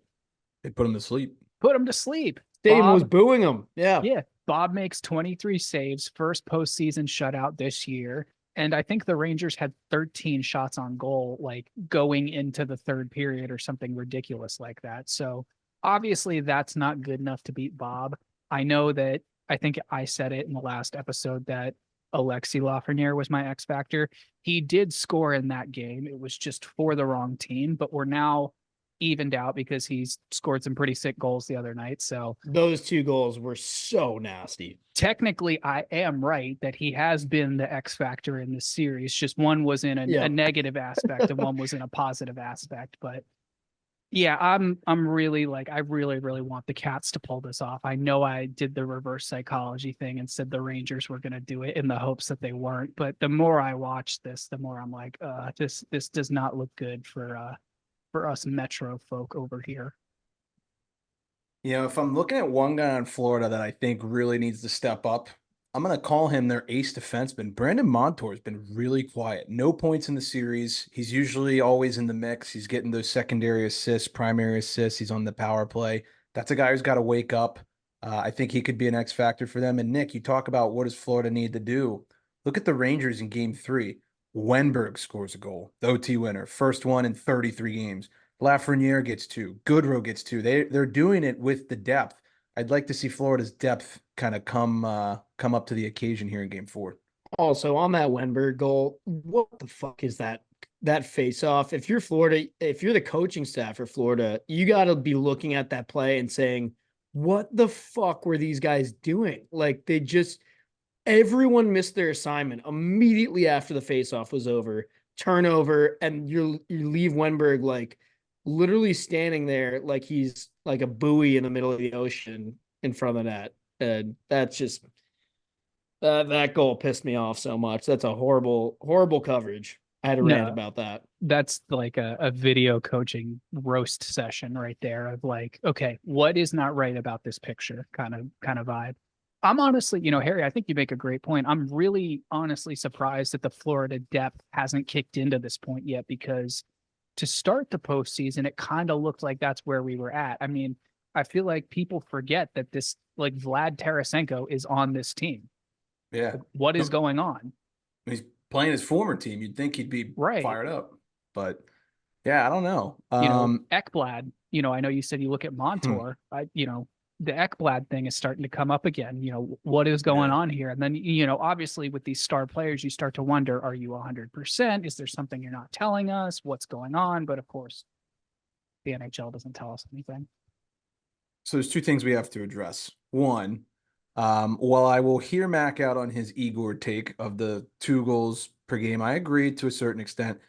They put him to sleep. put him to sleep. Stadium was booing him. Yeah. Yeah. Bob makes 23 saves, first postseason shutout this year. And I think the Rangers had 13 shots on goal, like going into the third period or something ridiculous like that. So obviously that's not good enough to beat Bob. I know that I think I said it in the last episode that Alexi Lafreniere was my X factor. He did score in that game. It was just for the wrong team, but we're now evened out because he's scored some pretty sick goals the other night. So those 2 goals were so nasty. Technically, I am right that he has been the X factor in this series. Just one was in a negative aspect and one was in a positive aspect. But yeah, I'm really I really, really want the Cats to pull this off. I know I did the reverse psychology thing and said the Rangers were going to do it in the hopes that they weren't. But the more I watch this, the more I'm like, this does not look good for us Metro folk over here. If I'm looking at one guy in Florida that I think really needs to step up, I'm going to call him their ace defenseman. Brandon Montour has been really quiet. No points in the series. He's usually always in the mix. He's getting those secondary assists, primary assists. He's on the power play. That's a guy who's got to wake up. I think he could be an X factor for them. And Nick, you talk about what does Florida need to do. Look at the Rangers in Game 3. Wennberg scores a goal, the OT winner, first one in 33 games. Lafreniere gets 2. Goodrow gets 2. They're doing it with the depth. I'd like to see Florida's depth kind of come up to the occasion here in Game 4. Also, on that Wennberg goal, what the fuck is that face-off? If you're Florida, if you're the coaching staff for Florida, you got to be looking at that play and saying, what the fuck were these guys doing? Like, everyone missed their assignment immediately after the face-off was over. Turnover, and you leave Wennberg literally standing there like he's like a buoy in the middle of the ocean in front of the net. And that's just that goal pissed me off so much. That's a horrible, horrible coverage. I had to rant about that. That's like a video coaching roast session right there of okay, what is not right about this picture kind of vibe. I'm honestly, Harry, I think you make a great point. I'm really honestly surprised that the Florida depth hasn't kicked into this point yet, because to start the postseason, it kind of looked like that's where we were at. I mean, I feel like people forget that this Vlad Tarasenko is on this team. Yeah. What is going on? He's playing his former team. You'd think he'd be fired up, but yeah, I don't know. Ekblad, I know you said you look at Montour, the Ekblad thing is starting to come up again. What is going on here? And then, obviously with these star players, you start to wonder, are you 100%? Is there something you're not telling us? What's going on? But of course, the NHL doesn't tell us anything. So there's 2 things we have to address. One, while I will hear Mac out on his Igor take of the 2 goals per game, I agree to a certain extent.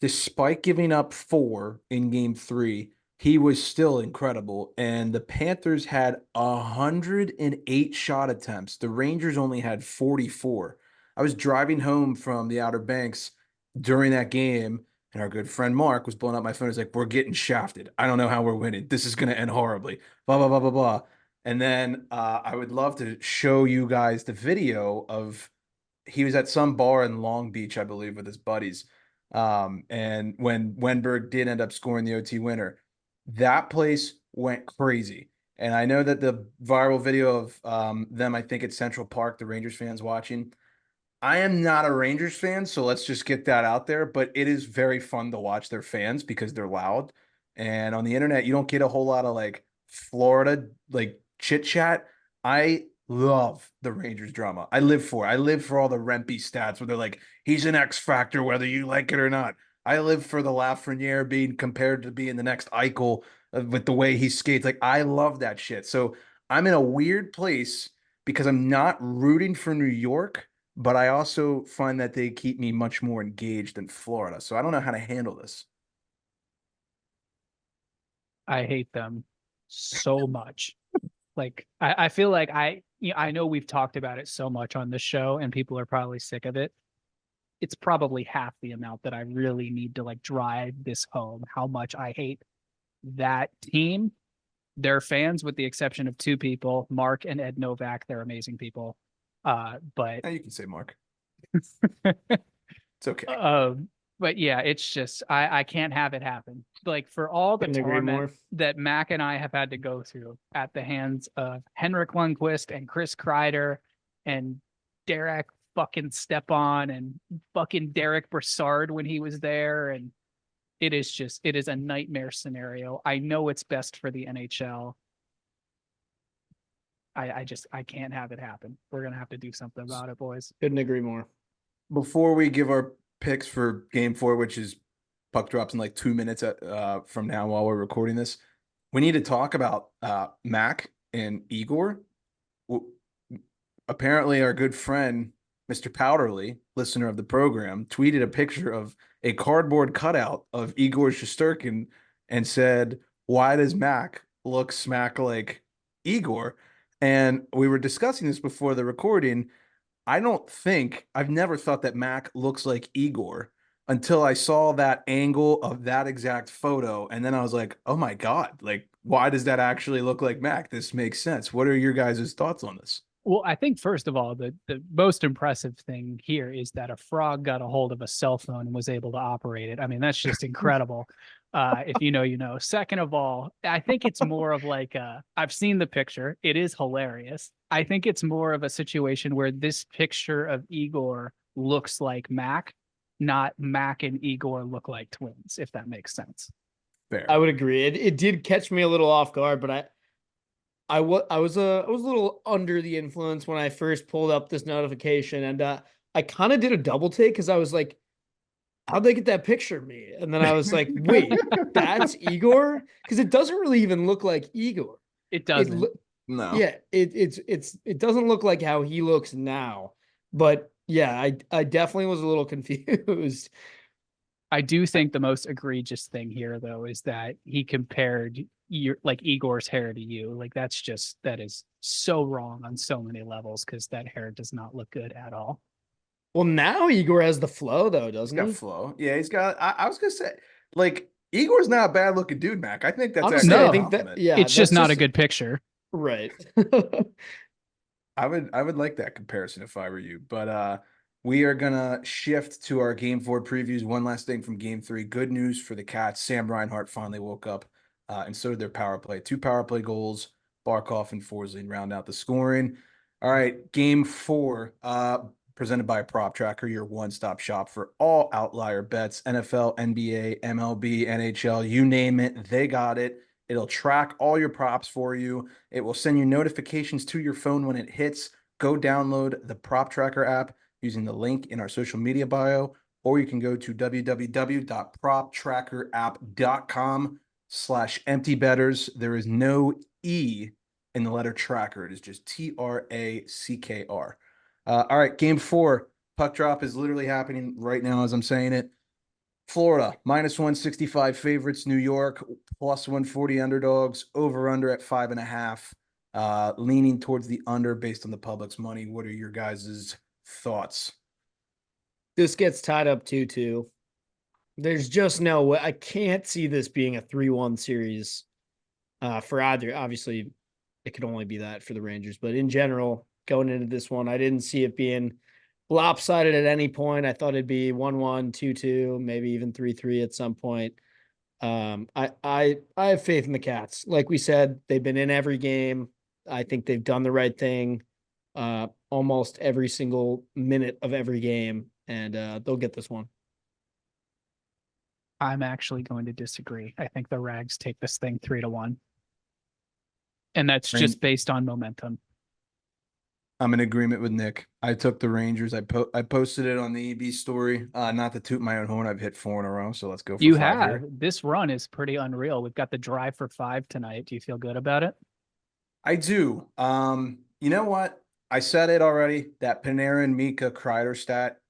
Despite giving up 4 in Game 3, he was still incredible. And the Panthers had 108 shot attempts. The Rangers only had 44. I was driving home from the Outer Banks during that game, and our good friend Mark was blowing up my phone. He's like, we're getting shafted. I don't know how we're winning. This is going to end horribly. Blah, blah, blah, blah, blah. And then I would love to show you guys the video of he was at some bar in Long Beach, I believe, with his buddies. And when Wennberg did end up scoring the OT winner, that place went crazy. And I know that the viral video of them, I think at Central Park, the Rangers fans watching, I am not a Rangers fan, so let's just get that out there. But it is very fun to watch their fans because they're loud. And on the internet, you don't get a whole lot of Florida chit chat. I love the Rangers drama. I live for all the Rempe stats where they're like, he's an X factor, whether you like it or not. I live for the Lafreniere being compared to being the next Eichel with the way he skates. I love that shit. So I'm in a weird place because I'm not rooting for New York, but I also find that they keep me much more engaged than Florida. So I don't know how to handle this. I hate them so much. I feel like I know we've talked about it so much on this show and people are probably sick of it. It's probably half the amount that I really need to drive this home, how much I hate that team, their fans, with the exception of 2 people, Mark and Ed Novak. They're amazing people. But you can say Mark. It's okay. But yeah, it's just I can't have it happen. Like for all the Couldn't agree torment more. that Mac and I have had to go through at the hands of Henrik Lundqvist and Chris Kreider and Derek fucking Stepan and fucking Derek Brassard when he was there, and it is a nightmare scenario. I know it's best for the NHL. I can't have it happen. We're gonna have to do something about it, boys. Couldn't agree more. Before we give our picks for game 4, which is puck drops in like 2 minutes from now while we're recording this, we need to talk about Mac and Igor. Well, apparently our good friend, Mr. Powderly, listener of the program, tweeted a picture of a cardboard cutout of Igor Shesterkin and said, "Why does Mac look smack like Igor?" And we were discussing this before the recording. I've never thought that Mac looks like Igor until I saw that angle of that exact photo. And then I was like, oh my God, like, why does that actually look like Mac? This makes sense. What are your guys' thoughts on this? Well, I think first of all, the most impressive thing here is that a frog got a hold of a cell phone and was able to operate it. I mean, that's just incredible. If you know, you know. Second of all, I think it's more of like I've seen the picture. It is hilarious. I think it's more of a situation where this picture of Igor looks like Mac, not Mac and Igor look like twins, if that makes sense. Fair. I would agree. It did catch me a little off guard, but I was a little under the influence when I first pulled up this notification, and I kind of did a double take because I was like, how'd they get that picture of me? And then I was like, wait, that's Igor? Because it doesn't really even look like Igor. It doesn't. No. Yeah, it doesn't look like how he looks now. But yeah, I definitely was a little confused. I do think the most egregious thing here, though, is that he compared Igor's hair to you. Like that is so wrong on so many levels because that hair does not look good at all. Well, now Igor has the flow though, He's doesn't got he? flow. Yeah, he's got. I was gonna say, like, Igor's not a bad looking dude, Mac. I think that's Honestly, actually I a No, think that compliment. yeah, it's just that's not a just good picture. right. I would like that comparison if I were you. But we are gonna shift to our game 4 previews. One last thing from game 3. Good news for the Cats. Sam Reinhart finally woke up, and so did their power play. 2 power play goals. Barkov and Forsling round out the scoring. All right, game 4. Presented by Prop Tracker, your one-stop shop for all outlier bets. NFL, NBA, MLB, NHL, you name it, they got it. It'll track all your props for you. It will send you notifications to your phone when it hits. Go download the Prop Tracker app using the link in our social media bio, or you can go to www.proptrackerapp.com/emptybetters. There is no E in the letter tracker. It is just TRACKR. All right, game 4. Puck drop is literally happening right now as I'm saying it. Florida, -165 favorites. New York, +140 underdogs. Over under at 5.5. Leaning towards the under based on the public's money. What are your guys' thoughts? This gets tied up 2-2. There's just no way. I can't see this being a 3-1 series for either. Obviously, it could only be that for the Rangers, but in general, going into this one, I didn't see it being lopsided at any point. I thought it'd be 1-1, 2-2, maybe even 3-3 at some point. I have faith in the Cats. Like we said, they've been in every game. I think they've done the right thing almost every single minute of every game, and they'll get this one. I'm actually going to disagree. I think the Rags take this thing 3-1. And that's just based on momentum. I'm in agreement with Nick. I took the Rangers. I posted it on the EB story. Not to toot my own horn, I've hit 4 in a row, so let's go for You 5 have. here. This run is pretty unreal. We've got the drive for 5 tonight. Do you feel good about it? I do. You know what? I said it already. That Panarin, Mika, Kreider stat.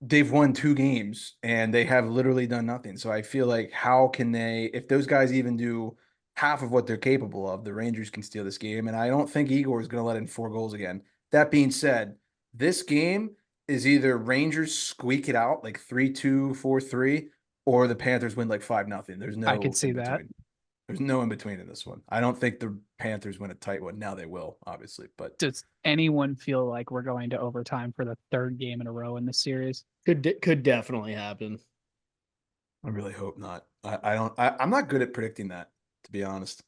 They've won 2 games and they have literally done nothing. So I feel like how can they, if those guys even do half of what they're capable of, the Rangers can steal this game. And I don't think Igor is going to let in 4 goals again. That being said, this game is either Rangers squeak it out like 3-2, 4-3, or the Panthers win like 5-0. There's no I could see in that. between. There's no in between in this one. I don't think the Panthers win a tight one. Now they will, obviously, but Does anyone feel like we're going to overtime for the third game in a row in this series? Could definitely happen. I really hope not. I'm not good at predicting that, to be honest.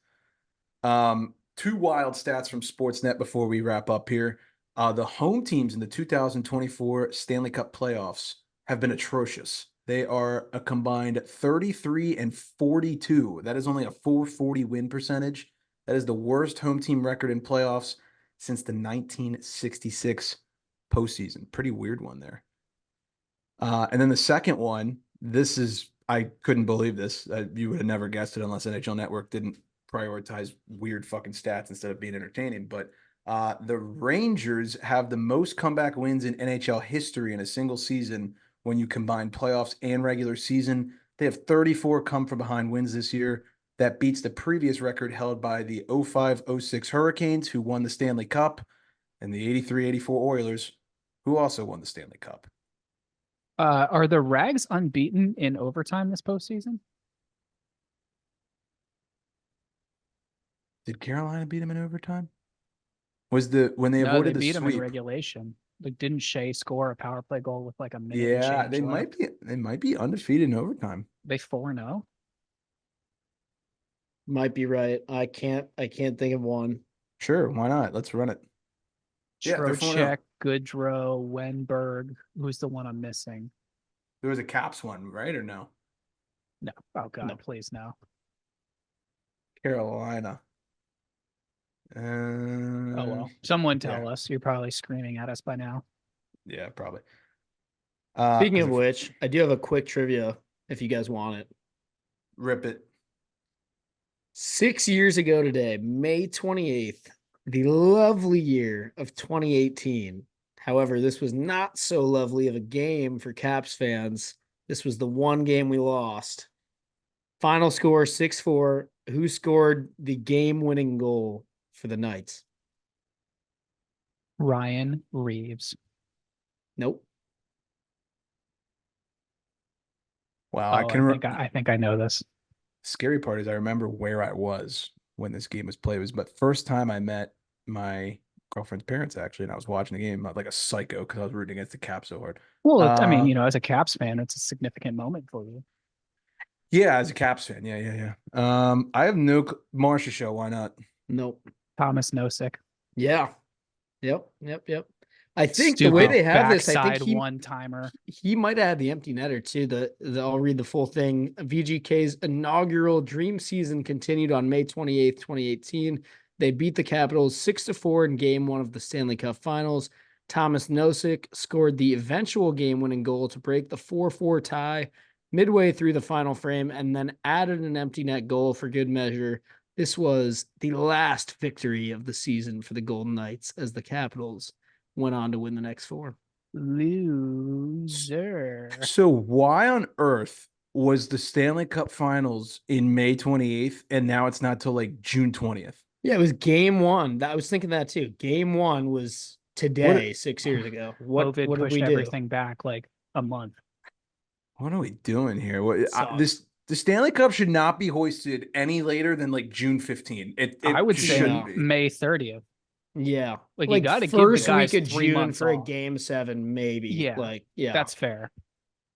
Two wild stats from Sportsnet before we wrap up here. The home teams in the 2024 Stanley Cup playoffs have been atrocious. They are a combined 33-42. That is only a 440 win percentage. That is the worst home team record in playoffs since the 1966 postseason. Pretty weird one there. And then the second one, I couldn't believe this. You would have never guessed it unless NHL Network didn't prioritize weird fucking stats instead of being entertaining. But the Rangers have the most comeback wins in NHL history in a single season when you combine playoffs and regular season. They have 34 come from behind wins this year. That beats the previous record held by the 05-06 Hurricanes, who won the Stanley Cup, and the 83-84 Oilers, who also won the Stanley Cup. Are the Rags unbeaten in overtime this postseason? Did Carolina beat them in overtime? When they No, avoided they the beat them in sweep? regulation. Like, didn't Shea score a power play goal with like a minute and Yeah, change they left? might be undefeated in overtime. They 4-0. Might be right. I can't think of one. Sure, why not? Let's run it. Yeah, they're 4-0. Trocheck, Goodrow, Wennberg. Who's the one I'm missing? There was a Caps one, right, or no? No. Oh God, No. please no. Carolina. Oh well. Someone tell yeah. us. You're probably screaming at us by now. Yeah, probably. Speaking of which, I do have a quick trivia if you guys want it. Rip it. 6 years ago today, May 28th, the lovely year of 2018. However, this was not so lovely of a game for Caps fans. This was the one game we lost. Final score 6-4. Who scored the game-winning goal for the Knights? Ryan Reeves. Nope. Wow, I think I know this. Scary part is I remember where I was when this game was played. It was but first time I met my girlfriend's parents, actually, and I was watching the game like a psycho because I was rooting against the Caps so hard. Well, I mean, as a Caps fan, it's a significant moment for you. Yeah, as a Caps fan. Yeah. I have no Marsha show. Why not? Nope. Thomas Nosek. Yeah. Yep. I think the way they have this, I think one-timer. He might have had the empty netter too. I'll read the full thing. VGK's inaugural dream season continued on May 28th, 2018. They beat the Capitals 6-4 in game one of the Stanley Cup Finals. Thomas Nosek scored the eventual game-winning goal to break the 4-4 tie midway through the final frame and then added an empty net goal for good measure. This was the last victory of the season for the Golden Knights as the Capitals went on to win the next four. Loser. So why on earth was the Stanley Cup Finals in May 28th and now it's not till like June 20th? Yeah, it was game one. I was thinking that too. Game one was today, 6 years ago. What COVID did pushed we do? everything back like a month. What are we doing here? The Stanley Cup should not be hoisted any later than like June 15. I would say shouldn't be. May 30th. Yeah. Like you got to give the first guys week of 3 June months for off. a game 7, maybe. Yeah. Yeah. That's fair.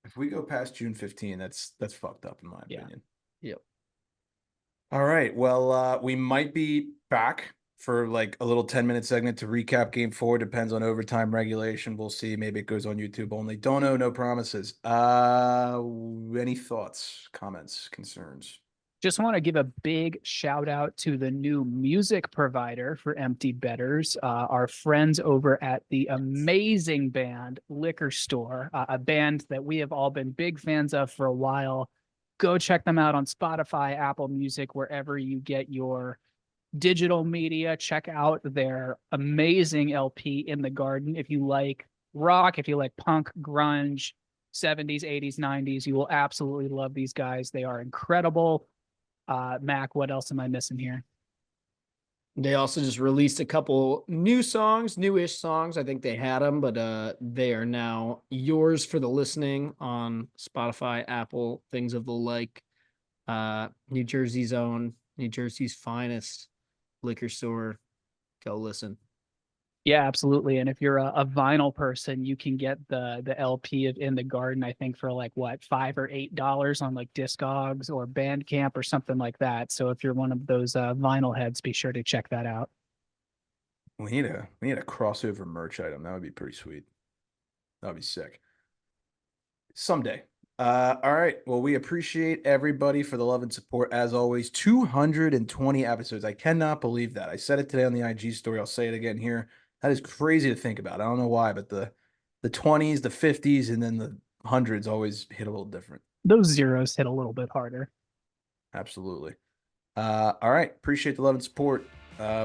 If we go past June 15, that's fucked up in my opinion. Yep. All right. Well, we might be back for like a little 10-minute segment to recap game 4. Depends on overtime regulation. We'll see. Maybe it goes on YouTube only. Don't know. No promises. Any thoughts, comments, concerns? Just want to give a big shout out to the new music provider for empty betters, our friends over at the amazing band Liquor Store, a band that we have all been big fans of for a while. Go check them out on Spotify, Apple Music, wherever you get your digital media. Check out their amazing LP In the Garden. If you like rock, if you like punk, grunge, 70s, 80s, 90s, you will absolutely love these guys. They are incredible. Mac, what else am I missing here? They also just released a couple new songs, newish songs. I think they had them, but they are now yours for the listening on Spotify, Apple, things of the like. New Jersey's own New Jersey's finest liquor store. Go listen. Yeah, absolutely. And if you're a vinyl person, you can get the LP of In the Garden, I think, for like what, $5 or $8 on like Discogs or Bandcamp or something like that. So if you're one of those vinyl heads, be sure to check that out. We need a crossover merch item. That would be pretty sweet. That would be sick. Someday. All right. Well, we appreciate everybody for the love and support as always. 220 episodes. I cannot believe that. I said it today on the IG story. I'll say it again here. That is crazy to think about. I don't know why, but the 20s, the 50s, and then the hundreds always hit a little different. Those zeros hit a little bit harder. Absolutely. All right. Appreciate the love and support.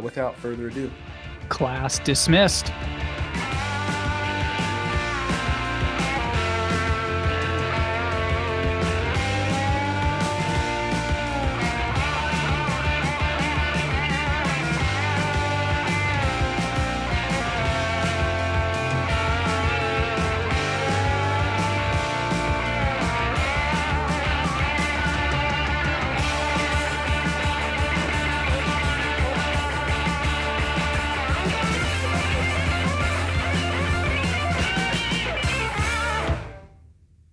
Without further ado. Class dismissed.